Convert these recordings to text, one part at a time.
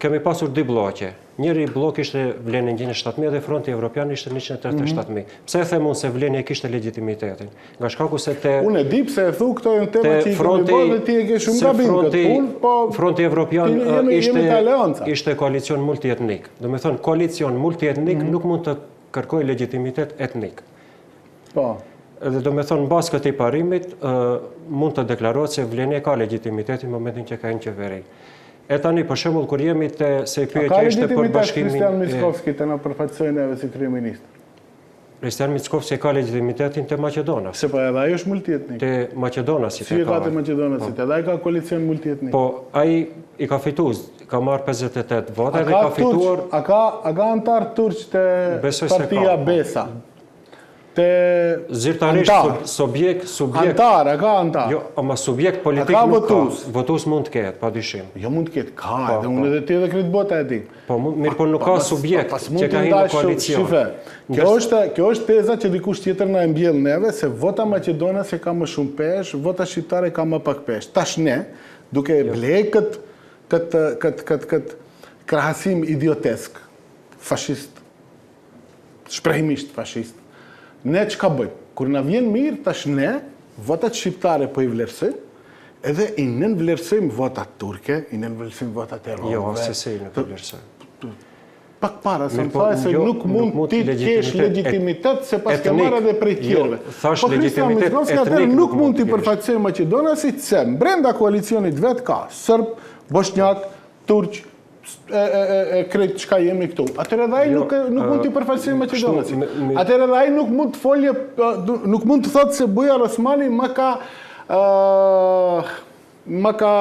kemi pasur dy bloqe. Njëri blok ishte vlenë 107.000 dhe Fronti Evropian ishte 137.000. Pse e them unë se vlenë e kishte legitimitetin? Nga shkaku se te... Unë e di pse e thu këto e në tema që i kemi bërë dhe ti e ke shumë gabim këtë punë, po... Fronti Evropian ishte koalicion multietnik. Do me thonë, koalicion multietnik nuk mund të kërkoj legitimitet etnik. Po. Dhe do me thonë, në basë këtij parimit, mund të deklarohet se vlenë e ka legitimitetin në momentin që ka në qeveri. E tani, për shembull, kur jemi te se pyetja ishte për bashkimin... Kristian Mickovski të na përfaqësojnë neve si kryeminist? Kristian Mickovski ka legitimitetin te Maqedonas. Se po edhe ai është multietnik. Te Maqedonasit Si e ka te Maqedonasit, edhe ai ka koalicion multietnik. Po, ai i ka fituar, ka marrë 58 vota dhe ka fituar... A ka antar turq te partia Besa? Zyrtarisht subjekt... Antar, a ka antar? Jo, ama subjekt politik nuk ka. Votus mund të ketë, pa dyshim. Jo mund të ketë, ka, edhe unë edhe ti edhe kretë bota e ti. Po, mirë, po nuk ka subjekt që ka hinë në koalicion. Kjo është teza që dikush tjetër na e mbjell neve, se vota Maqedonase ka më shumë pesh, vota shqiptare ka më pak pesh. Tash ne, duke e blej këtë krahasim idiotesk, fashist, shprehimisht fashist, ne që ka bëjmë? Kur na vjen mirë, tash ne, votat shqiptare po i vlerësojmë, edhe i nënvlerësojmë votat turke, i nënvlerësojmë votat e Romëve. Jo, se i në të vlerësojmë. Pak para, se më thaj se nuk mund ti t'kesh legitimitet, se pas ke marrë edhe prej tjerëve. Thash legitimitet etnik nuk mund t'i përfaqësoj Maqedonasit, se brenda koalicionit vet ka Sërb, Bosnjak, Turq, krejt çka jemi këtu. Atëherë edhe ai nuk mund t'i përfaqësoj Maqedonasit. Atëherë edhe ai nuk mund të folje, nuk mund të thotë se Bujar Osmani më ka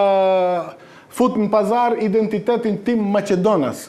fut në pazar identitetin tim Maqedonas.